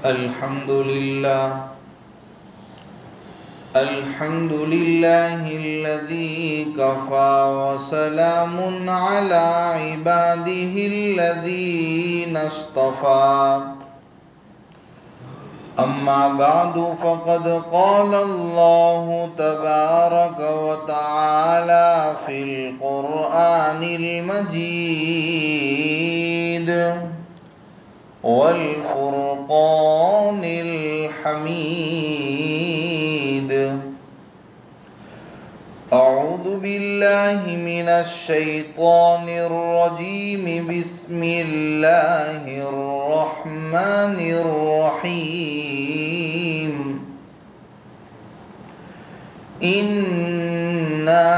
الحمد لله الذي كفى وسلام على عباده الذين اصطفى أما بعد فقد قال الله تبارك وتعالى في القرآن المجيد والفرقان الحميد. أعوذ بالله من الشيطان الرجيم. بسم الله الرحمن الرحيم. إنا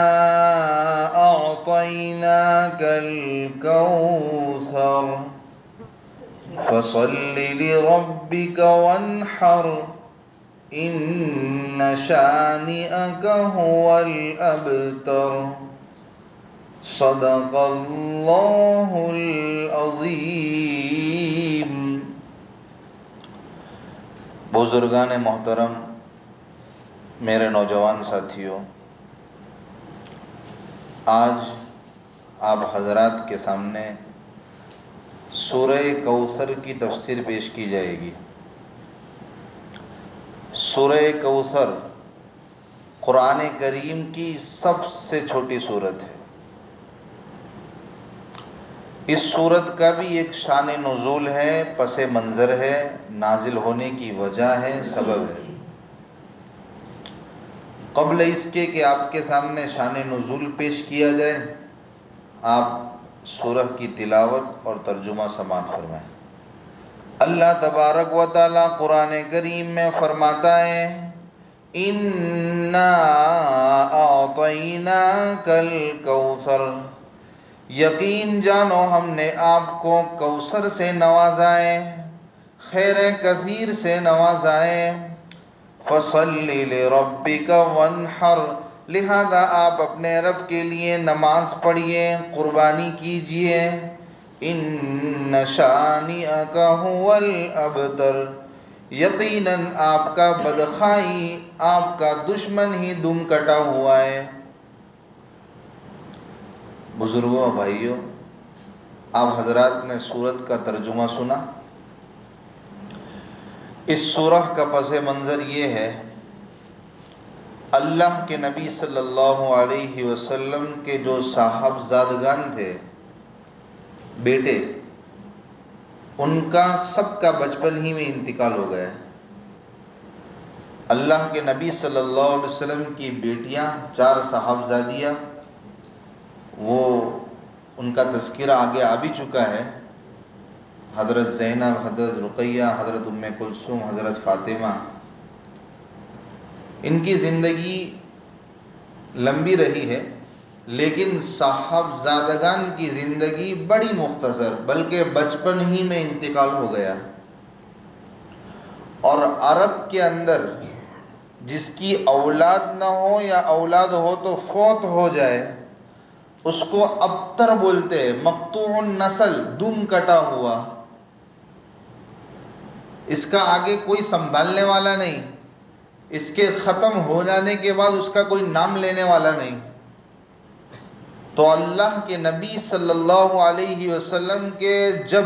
أعطيناك الكوثر فصل لربك وانحر إن شانئك هو الأبتر. صدق اللہ العظیم. بزرگان محترم، میرے نوجوان ساتھیوں، آج آپ حضرات کے سامنے سورہ کوثر کی تفسیر پیش کی جائے گی. سورہ کوثر قرآن کریم کی سب سے چھوٹی صورت ہے. اس صورت کا بھی ایک شان نزول ہے، پس منظر ہے، نازل ہونے کی وجہ ہے، سبب ہے. قبل اس کے کہ آپ کے سامنے شان نزول پیش کیا جائے، آپ سورہ کی تلاوت اور ترجمہ سماعت فرمائیں. اللہ تبارک و تعالی قرآن کریم میں فرماتا ہے اِنَّا أَعْطَيْنَاكَ الْكَوْثَرَ، یقین جانو ہم نے آپ کو کوثر سے نوازا ہے، خیر کثیر سے نوازا ہے. فَصَلِّ لِرَبِّكَ وَانْحَرْ، لہذا آپ اپنے رب کے لیے نماز پڑھیے، قربانی کیجیے. إِنَّ شَانِئَكَ هُوَ الْأَبْتَرُ، یقیناً آپ کا بدخوائی، آپ کا دشمن ہی دم کٹا ہوا ہے. بزرگوں اور بھائیوں، آپ حضرات نے سورت کا ترجمہ سنا. اس سورہ کا پس منظر یہ ہے، اللہ کے نبی صلی اللہ علیہ وسلم کے جو صاحبزادگان تھے، بیٹے، ان کا سب کا بچپن ہی میں انتقال ہو گیا ہے. اللہ کے نبی صلی اللہ علیہ وسلم کی بیٹیاں 4 صاحبزادیاں، وہ ان کا تذکرہ آگے آ بھی چکا ہے. حضرت زینب، حضرت رقیہ، حضرت ام کلثوم، حضرت فاطمہ. ان کی زندگی لمبی رہی ہے، لیکن صاحبزادگان کی زندگی بڑی مختصر، بلکہ بچپن ہی میں انتقال ہو گیا. اور عرب کے اندر جس کی اولاد نہ ہو یا اولاد ہو تو فوت ہو جائے، اس کو ابتر بولتے ہیں، مقطوع النسل، دم کٹا ہوا. اس کا آگے کوئی سنبھالنے والا نہیں، اس کے ختم ہو جانے کے بعد اس کا کوئی نام لینے والا نہیں. تو اللہ کے نبی صلی اللہ علیہ وسلم کے جب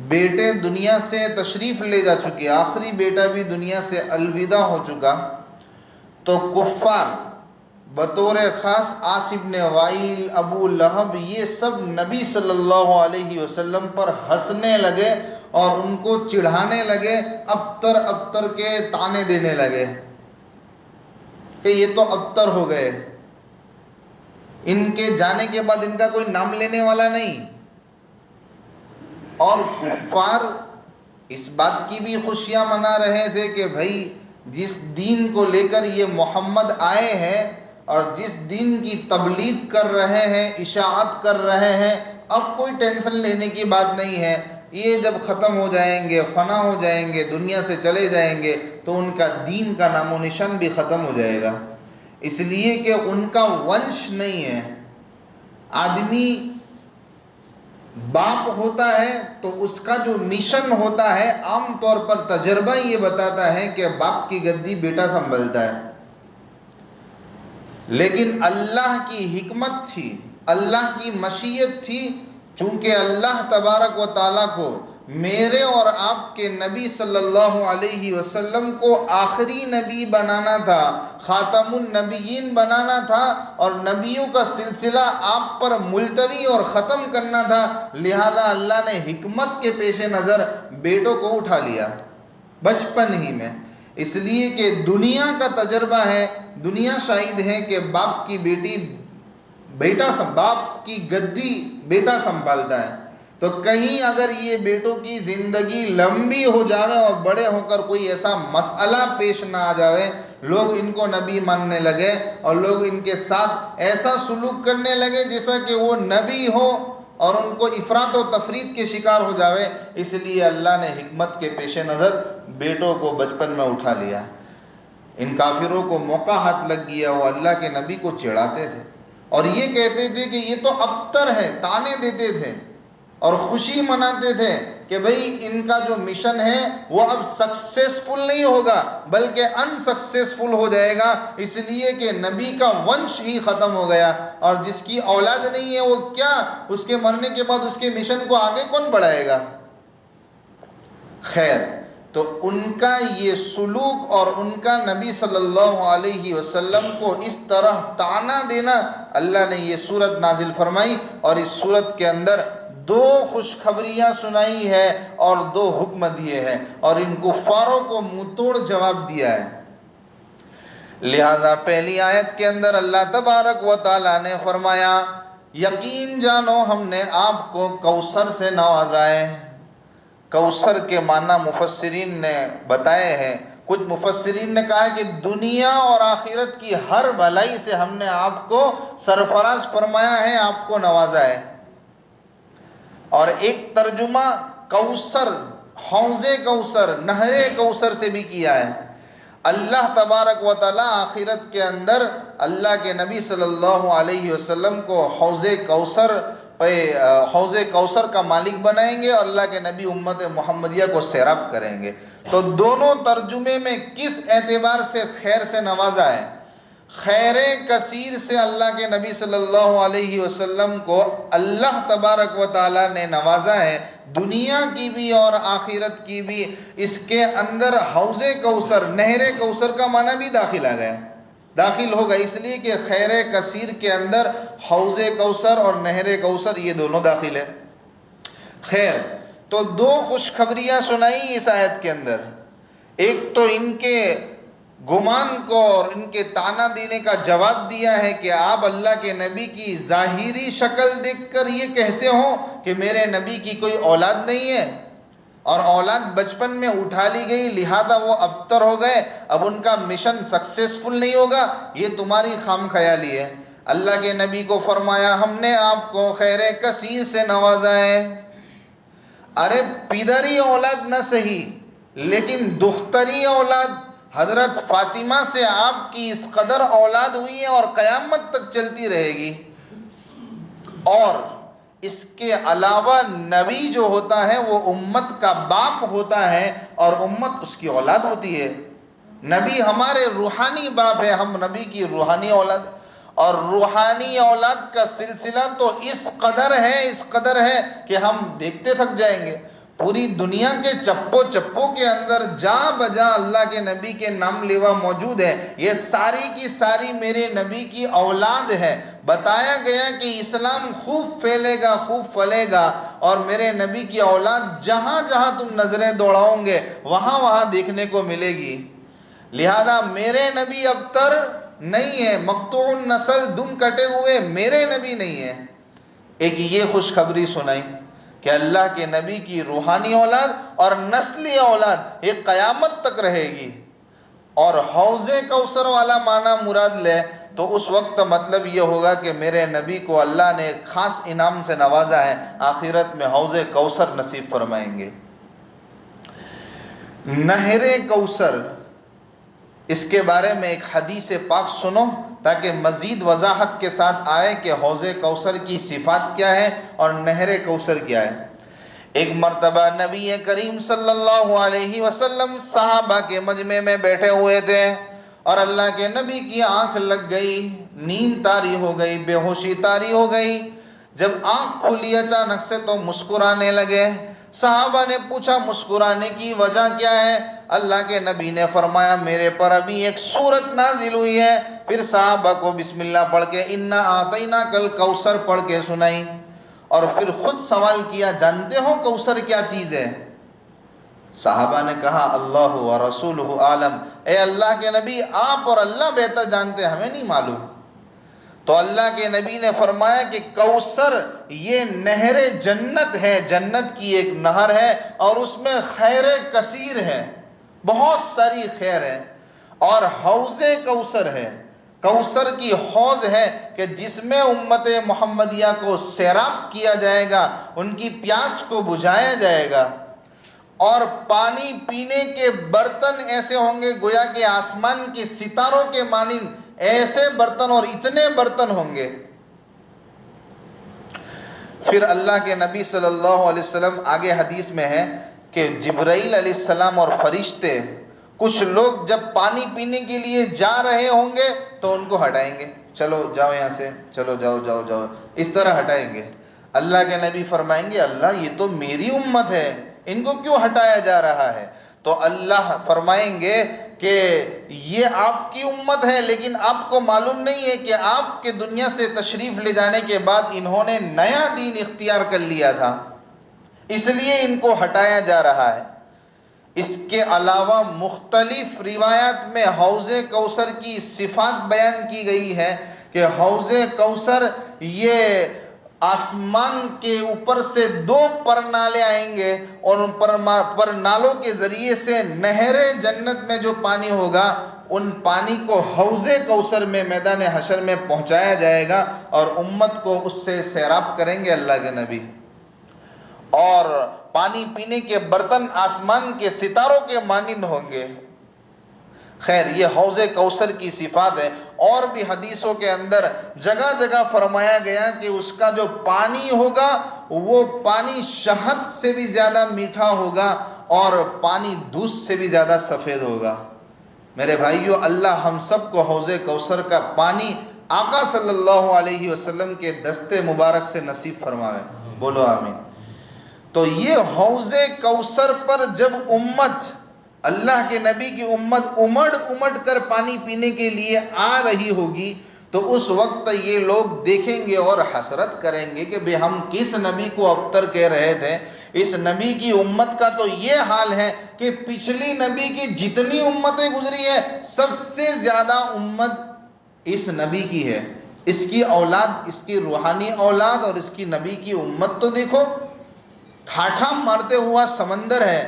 بیٹے دنیا سے تشریف لے جا چکے، آخری بیٹا بھی دنیا سے الوداع ہو چکا، تو کفار بطور خاص عاص بن وائل، ابو لہب، یہ سب نبی صلی اللہ علیہ وسلم پر ہنسنے لگے اور ان کو چڑھانے لگے، ابتر ابتر کے طعنے دینے لگے کہ یہ تو ابتر ہو گئے، ان کے جانے کے بعد ان کا کوئی نام لینے والا نہیں. اور کفار اس بات کی بھی خوشیاں منا رہے تھے کہ بھائی جس دین کو لے کر یہ محمد آئے ہیں اور جس دین کی تبلیغ کر رہے ہیں، اشاعت کر رہے ہیں، اب کوئی ٹینشن لینے کی بات نہیں ہے. یہ جب ختم ہو جائیں گے، فنا ہو جائیں گے، دنیا سے چلے جائیں گے، تو ان کا دین کا نام و نشان بھی ختم ہو جائے گا. اس لیے کہ ان کا ونش نہیں ہے. آدمی باپ ہوتا ہے تو اس کا جو مشن ہوتا ہے عام طور پر تجربہ یہ بتاتا ہے کہ باپ کی گدی بیٹا سنبھالتا ہے، لیکن اللہ کی حکمت تھی، اللہ کی مشیت تھی، چونکہ اللہ تبارک و تعالیٰ کو میرے اور آپ کے نبی صلی اللہ علیہ وسلم کو آخری نبی بنانا تھا، خاتم النبیین بنانا تھا، اور نبیوں کا سلسلہ آپ پر ملتوی اور ختم کرنا تھا، لہذا اللہ نے حکمت کے پیش نظر بیٹوں کو اٹھا لیا بچپن ہی میں، اس لیے کہ دنیا کا تجربہ ہے، دنیا شاہد ہے کہ باپ کی بیٹی باپ کی گدی بیٹا سنبھالتا ہے، تو کہیں اگر یہ بیٹوں کی زندگی لمبی ہو جاوے اور بڑے ہو کر کوئی ایسا مسئلہ پیش نہ آ جاوے، لوگ ان کو نبی ماننے لگے اور لوگ ان کے ساتھ ایسا سلوک کرنے لگے جیسا کہ وہ نبی ہو اور ان کو افراط و تفرید کے شکار ہو جاوے، اس لیے اللہ نے حکمت کے پیش نظر بیٹوں کو بچپن میں اٹھا لیا۔ ان کافروں کو موقع ہاتھ لگ گیا، وہ اللہ کے نبی کو چڑھاتے تھے اور یہ کہتے تھے کہ یہ تو ابتر ہے، تانے دیتے تھے اور خوشی مناتے تھے کہ بھئی ان کا جو مشن ہے وہ اب سکسیسفل نہیں ہوگا بلکہ ان سکسیسفل ہو جائے گا، اس لیے کہ نبی کا ونش ہی ختم ہو گیا، اور جس کی اولاد نہیں ہے وہ کیا اس کے مرنے کے بعد اس کے مشن کو آگے کون بڑھائے گا؟ خیر، تو ان کا یہ سلوک اور ان کا نبی صلی اللہ علیہ وسلم کو اس طرح طعنہ دینا، اللہ نے یہ سورت نازل فرمائی اور اس سورت کے اندر 2 خوشخبریاں سنائی ہے اور 2 حکم دیے ہیں اور ان کفاروں کو منہ توڑ جواب دیا ہے۔ لہذا پہلی آیت کے اندر اللہ تبارک و تعالیٰ نے فرمایا یقین جانو ہم نے آپ کو کوثر سے نوازا ہے۔ کوثر کے معنی مفسرین نے بتائے ہیں، کچھ مفسرین نے کہا کہ دنیا اور آخرت کی ہر بھلائی سے ہم نے آپ کو سرفراز فرمایا ہے، آپ کو نوازا ہے۔ اور ایک ترجمہ کوثر، حوض کوثر، نہر کوثر سے بھی کیا ہے۔ اللہ تبارک و تعالیٰ آخرت کے اندر اللہ کے نبی صلی اللہ علیہ وسلم کو حوض کوثر کا مالک بنائیں گے اور اللہ کے نبی امت محمدیہ کو سیراب کریں گے۔ تو دونوں ترجمے میں کس اعتبار سے خیر سے نوازا ہے؟ خیر کثیر سے اللہ کے نبی صلی اللہ علیہ وسلم کو اللہ تبارک و تعالیٰ نے نوازا ہے، دنیا کی بھی اور آخرت کی بھی۔ اس کے اندر حوض کوثر، نہر کوثر کا معنی بھی داخل آ گیا، داخل ہوگا، اس لیے کہ خیر کثیر کے اندر حوض کوثر اور نہر کوثر یہ دونوں داخل ہے۔ خیر، تو 2 خوشخبریاں سنائی اس آیت کے اندر، ایک تو ان کے گمان کو اور ان کے طعنہ دینے کا جواب دیا ہے کہ آپ اللہ کے نبی کی ظاہری شکل دیکھ کر یہ کہتے ہو کہ میرے نبی کی کوئی اولاد نہیں ہے اور اولاد بچپن میں اٹھا لی گئی لہذا وہ ابتر ہو گئے، اب ان کا مشن سکسیسفل نہیں ہوگا، یہ تمہاری خام خیالی ہے۔ اللہ کے نبی کو فرمایا ہم نے آپ کو خیر کثیر سے نوازا ہے۔ ارے پیدری اولاد نہ صحیح لیکن دختری اولاد حضرت فاطمہ سے آپ کی اس قدر اولاد ہوئی ہے اور قیامت تک چلتی رہے گی۔ اور اس کے علاوہ نبی جو ہوتا ہے وہ امت کا باپ ہوتا ہے اور امت اس کی اولاد ہوتی ہے۔ نبی ہمارے روحانی باپ ہے، ہم نبی کی روحانی اولاد، اور روحانی اولاد کا سلسلہ تو اس قدر ہے کہ ہم دیکھتے تھک جائیں گے۔ پوری دنیا کے چپو کے اندر جا بجا اللہ کے نبی کے نام لیوا موجود ہے، یہ ساری کی ساری میرے نبی کی اولاد ہے۔ بتایا گیا کہ اسلام خوب پھیلے گا، خوب پھلے گا، اور میرے نبی کی اولاد جہاں جہاں تم نظریں دوڑاؤ گے وہاں وہاں دیکھنے کو ملے گی۔ لہذا میرے نبی ابتر نہیں ہے، مقطوع النسل، دم کٹے ہوئے میرے نبی نہیں ہے۔ ایک یہ خوشخبری سنائی کہ اللہ کے نبی کی روحانی اولاد اور نسلی اولاد یہ قیامت تک رہے گی۔ اور حوض کوثر والا معنی مراد لے تو اس وقت مطلب یہ ہوگا کہ میرے نبی کو اللہ نے ایک خاص انعام سے نوازا ہے، آخرت میں حوض کوثر نصیب فرمائیں گے۔ نہر کوثر، اس کے بارے میں ایک حدیث پاک سنو تاکہ مزید وضاحت کے ساتھ آئے کہ حوض کوثر کی صفات کیا ہے اور نہر کوثر کیا ہے۔ ایک مرتبہ نبی کریم صلی اللہ علیہ وسلم صحابہ کے مجمع میں بیٹھے ہوئے تھے اور اللہ کے نبی کی آنکھ لگ گئی، نیند طاری ہو گئی، بے ہوشی طاری ہو گئی۔ جب آنکھ کھلی اچانک سے تو مسکرانے لگے۔ صحابہ نے پوچھا مسکرانے کی وجہ کیا ہے؟ اللہ کے نبی نے فرمایا میرے پر ابھی ایک سورت نازل ہوئی ہے۔ پھر صحابہ کو بسم اللہ پڑھ کے انا اعطیناک الکوثر پڑھ کے سنائی، اور پھر خود سوال کیا جانتے ہو کوثر کیا چیز ہے؟ صحابہ نے کہا اللہ و رسولہ عالم، اے اللہ کے نبی آپ اور اللہ بہتر جانتے، ہمیں نہیں معلوم۔ تو اللہ کے نبی نے فرمایا کہ کوثر یہ نہر جنت ہے، جنت کی ایک نہر ہے اور اس میں خیر کثیر ہے، بہت ساری خیر ہے۔ اور حوض کوثر ہے، کوثر کی حوض ہے کہ جس میں امت محمدیہ کو سیراب کیا جائے گا، ان کی پیاس کو بجھایا جائے گا، اور پانی پینے کے برتن ایسے ہوں گے گویا کہ آسمان کے ستاروں کے مانند ایسے برتن اور اتنے برتن ہوں گے۔ پھر اللہ کے نبی صلی اللہ علیہ وسلم آگے حدیث میں ہے کہ جبرائیل علیہ السلام اور فرشتے کچھ لوگ جب پانی پینے کے لیے جا رہے ہوں گے تو ان کو ہٹائیں گے، چلو جاؤ یہاں سے، چلو جاؤ جاؤ جاؤ، اس طرح ہٹائیں گے۔ اللہ کے نبی فرمائیں گے اللہ یہ تو میری امت ہے، ان کو کیوں ہٹایا جا رہا ہے؟ تو اللہ فرمائیں گے کہ یہ آپ کی امت ہے، لیکن آپ کو معلوم نہیں ہے کہ آپ کے دنیا سے تشریف لے جانے کے بعد انہوں نے نیا دین اختیار کر لیا تھا، اس لیے ان کو ہٹایا جا رہا ہے۔ اس کے علاوہ مختلف روایات میں حوض کوثر کی صفات بیان کی گئی ہے کہ حوض کوثر یہ آسمان کے اوپر سے 2 پرنالے آئیں گے اور ان پرنالوں کے ذریعے سے نہر جنت میں جو پانی ہوگا ان پانی کو حوض کوثر میں میدان حشر میں پہنچایا جائے گا اور امت کو اس سے سیراب کریں گے اللہ کے نبی۔ اور پانی پینے کے برتن آسمان کے ستاروں کے مانند ہوں گے۔ خیر یہ حوض کوثر کی صفات ہے، اور بھی حدیثوں کے اندر جگہ جگہ فرمایا گیا کہ اس کا جو پانی ہوگا وہ پانی شہد سے بھی زیادہ میٹھا ہوگا اور پانی دودھ سے بھی زیادہ سفید ہوگا۔ میرے بھائیو اللہ ہم سب کو حوض کوثر کا پانی آقا صلی اللہ علیہ وسلم کے دستے مبارک سے نصیب فرمائے، بولو آمین۔ تو یہ حوض کوثر پر جب امت اللہ کے نبی کی امت امڑ کر پانی پینے کے لیے آ رہی ہوگی تو اس وقت یہ لوگ دیکھیں گے اور حسرت کریں گے کہ بے ہم کس نبی کو ابتر کہہ رہے تھے، اس نبی کی امت کا تو یہ حال ہے کہ پچھلی نبی کی جتنی امتیں گزری ہیں سب سے زیادہ امت اس نبی کی ہے، اس کی اولاد، اس کی روحانی اولاد اور اس کی نبی کی امت تو دیکھو ٹھاٹھا مارتے ہوا سمندر ہے،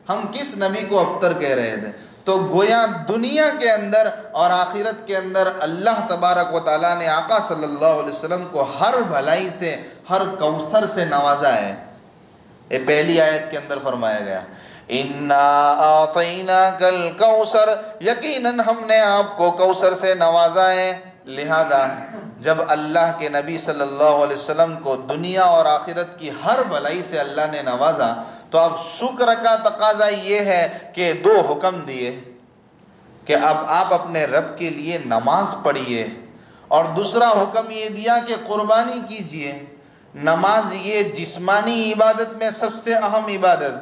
ہم کس نبی کو ابتر کہہ رہے تھے۔ تو گویا دنیا کے اندر اور آخرت کے اندر اللہ تبارک و تعالیٰ نے آقا صلی اللہ علیہ وسلم کو ہر بھلائی سے، ہر کوثر سے نوازا ہے۔ یہ پہلی آیت کے اندر فرمایا گیا اِنَّا أَعْطَيْنَاكَ الْكَوْثَرَ، یقیناً ہم نے آپ کو کوثر سے نوازا ہے۔ لہذا جب اللہ کے نبی صلی اللہ علیہ وسلم کو دنیا اور آخرت کی ہر بھلائی سے اللہ نے نوازا تو اب شکر کا تقاضا یہ ہے کہ 2 حکم دیے کہ اب آپ اپنے رب کے لیے نماز پڑھیے، اور دوسرا حکم یہ دیا کہ قربانی کیجئے۔ نماز یہ جسمانی عبادت میں سب سے اہم عبادت،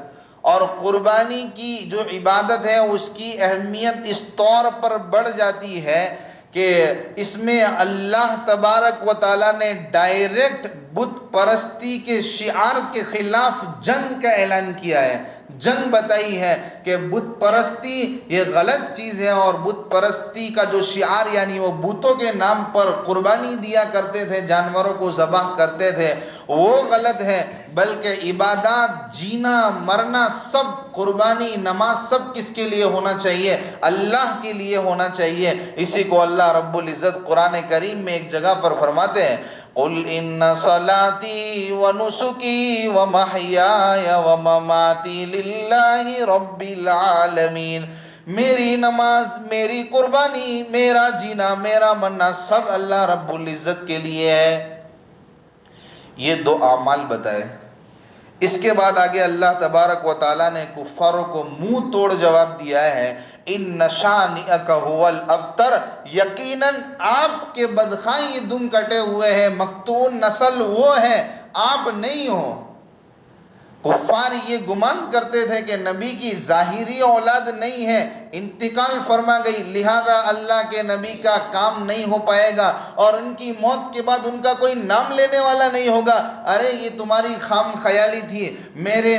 اور قربانی کی جو عبادت ہے اس کی اہمیت اس طور پر بڑھ جاتی ہے کہ اس میں اللہ تبارک و تعالیٰ نے ڈائریکٹ بت پرستی کے شعار کے خلاف جنگ کا اعلان کیا ہے، جنگ بتائی ہے کہ بت پرستی یہ غلط چیز ہے، اور بت پرستی کا جو شعار یعنی وہ بتوں کے نام پر قربانی دیا کرتے تھے، جانوروں کو ذبح کرتے تھے، وہ غلط ہے، بلکہ عبادات، جینا مرنا سب، قربانی نماز سب کس کے لیے ہونا چاہیے؟ اللہ کے لیے ہونا چاہیے۔ اسی کو اللہ رب العزت قرآن کریم میں ایک جگہ پر فرماتے ہیں قُلْ إِنَّ صَلَاتِي وَنُسُكِي وَمَحْيَايَ وَمَمَاتِي لِلَّهِ رَبِّ الْعَالَمِينَ، میری نماز، میری قربانی، میرا جینا، میرا مرنا سب اللہ رب العزت کے لیے ہے۔ یہ دو اعمال بتائے۔ اس کے بعد آگے اللہ تبارک و تعالیٰ نے کفاروں کو منہ توڑ جواب دیا ہے، ان شانئک هو الابتر، یقیناً آپ کے بدخواہ یہ دم کٹے ہوئے ہیں، مقتون نسل وہ ہے، آپ نہیں ہو۔ کفار یہ گمان کرتے تھے کہ نبی کی ظاہری اولاد نہیں ہے، انتقال فرما گئی، لہذا اللہ کے نبی کا کام نہیں ہو پائے گا اور ان کی موت کے بعد ان کا کوئی نام لینے والا نہیں ہوگا۔ ارے یہ تمہاری خام خیالی تھی، میرے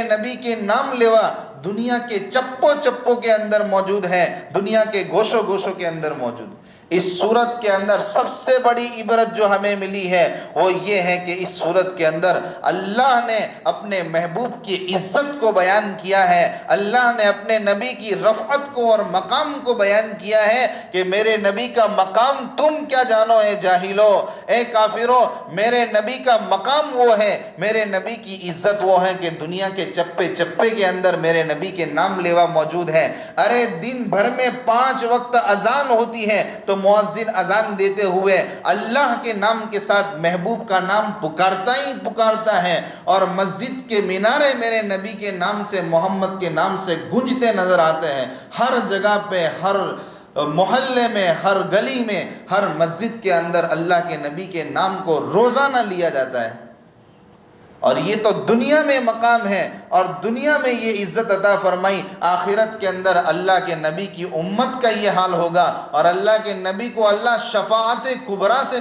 نبی کے نام لیوا دنیا کے چپو چپو کے اندر موجود ہے، دنیا کے گوشوں گوشوں کے اندر موجود۔ اس صورت کے اندر سب سے بڑی عبرت جو ہمیں ملی ہے وہ یہ ہے کہ اس صورت کے اندر اللہ نے اپنے محبوب کی عزت کو بیان کیا ہے، اللہ نے اپنے نبی کی رفعت کو اور مقام کو بیان کیا ہے کہ میرے نبی کا مقام تم کیا جانو اے جاہلو، اے کافرو، میرے نبی کا مقام وہ ہے، میرے نبی کی عزت وہ ہے کہ دنیا کے چپے چپے کے اندر میرے نبی کے نام لیوا موجود ہے۔ ارے دن بھر میں 5 وقت اذان ہوتی ہے تو مؤذن اذان دیتے ہوئے اللہ کے نام کے ساتھ محبوب کا نام پکارتا ہی پکارتا ہے، اور مسجد کے مینارے میرے نبی کے نام سے، محمد کے نام سے گونجتے نظر آتے ہیں۔ ہر جگہ پہ، ہر محلے میں، ہر گلی میں، ہر مسجد کے اندر اللہ کے نبی کے نام کو روزانہ لیا جاتا ہے۔ اور یہ تو دنیا میں مقام ہے اور دنیا میں یہ عزت عطا فرمائی، آخرت کے اندر اللہ کے نبی کی امت کا یہ حال ہوگا اور اللہ کے نبی کو اللہ شفاعت کبریٰ سے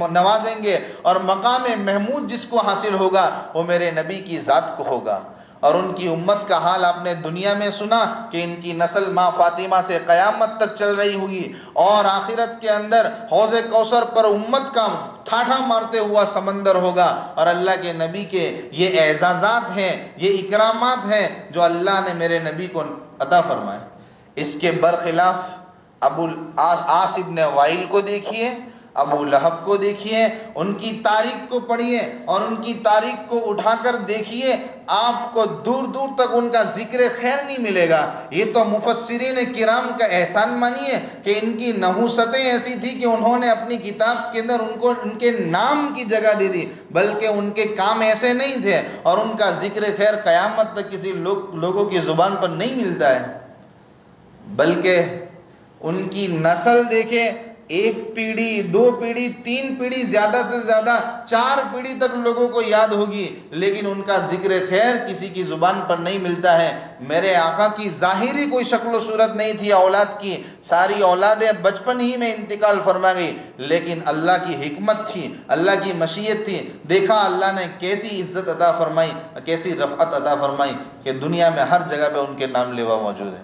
نوازیں گے، اور مقام محمود جس کو حاصل ہوگا وہ میرے نبی کی ذات کو ہوگا۔ اور ان کی امت کا حال آپ نے دنیا میں سنا کہ ان کی نسل ماں فاطمہ سے قیامت تک چل رہی ہوگی، اور آخرت کے اندر حوض کوثر پر امت کا ٹھاٹھا مارتے ہوا سمندر ہوگا، اور اللہ کے نبی کے یہ اعزازات ہیں، یہ اکرامات ہیں جو اللہ نے میرے نبی کو عطا فرمائے۔ اس کے برخلاف ابو العاص ابن وائل کو دیکھیے، ابو لہب کو دیکھیے، ان کی تاریخ کو پڑھیے اور ان کی تاریخ کو اٹھا کر دیکھیے، آپ کو دور دور تک ان کا ذکر خیر نہیں ملے گا۔ یہ تو مفسرین کرام کا احسان مانیے کہ ان کی نحوستیں ایسی تھی کہ انہوں نے اپنی کتاب کے اندر ان کے نام کی جگہ دے دی، بلکہ ان کے کام ایسے نہیں تھے، اور ان کا ذکر خیر قیامت تک کسی لوگوں کی زبان پر نہیں ملتا ہے، بلکہ ان کی نسل دیکھیں، 1 پیڑھی، 2 پیڑھی، 3 پیڑھی، زیادہ سے زیادہ 4 پیڑھی تک لوگوں کو یاد ہوگی، لیکن ان کا ذکر خیر کسی کی زبان پر نہیں ملتا ہے۔ میرے آقا کی ظاہری کوئی شکل و صورت نہیں تھی اولاد کی، ساری اولادیں بچپن ہی میں انتقال فرما گئی، لیکن اللہ کی حکمت تھی، اللہ کی مشیت تھی، دیکھا اللہ نے کیسی عزت عطا فرمائی، کیسی رفعت عطا فرمائی کہ دنیا میں ہر جگہ پہ ان کے نام لیوا موجود ہے۔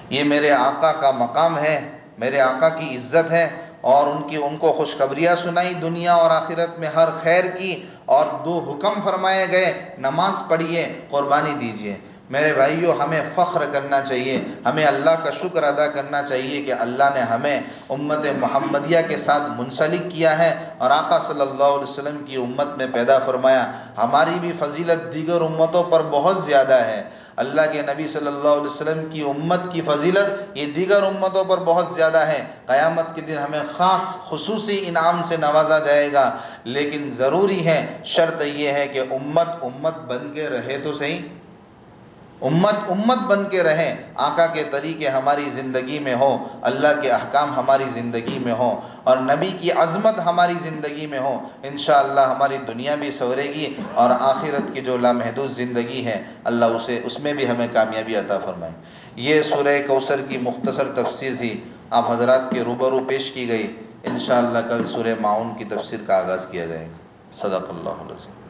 یہ میرے آقا کا مقام ہے، میرے آقا کی عزت ہے، اور ان کو خوشخبریاں سنائی دنیا اور آخرت میں ہر خیر کی، اور 2 حکم فرمائے گئے، نماز پڑھیے، قربانی دیجیے۔ میرے بھائیو، ہمیں فخر کرنا چاہیے، ہمیں اللہ کا شکر ادا کرنا چاہیے کہ اللہ نے ہمیں امت محمدیہ کے ساتھ منسلک کیا ہے اور آقا صلی اللہ علیہ وسلم کی امت میں پیدا فرمایا۔ ہماری بھی فضیلت دیگر امتوں پر بہت زیادہ ہے۔ اللہ کے نبی صلی اللہ علیہ وسلم کی امت کی فضیلت یہ دیگر امتوں پر بہت زیادہ ہے۔ قیامت کے دن ہمیں خاص خصوصی انعام سے نوازا جائے گا، لیکن ضروری ہے، شرط یہ ہے کہ امت بن کے رہے تو صحیح، امت بن کے رہیں، آقا کے طریقے ہماری زندگی میں ہو، اللہ کے احکام ہماری زندگی میں ہو، اور نبی کی عظمت ہماری زندگی میں ہو، انشاءاللہ ہماری دنیا بھی سنورے گی اور آخرت کی جو لامحدود زندگی ہے اللہ اس میں بھی ہمیں کامیابی عطا فرمائے۔ یہ سورہ کوثر کی مختصر تفسیر تھی، آپ حضرات کے روبرو پیش کی گئی۔ انشاءاللہ کل سورہ ماعون کی تفسیر کا آغاز کیا جائے گا۔ صدق اللہ العظیم۔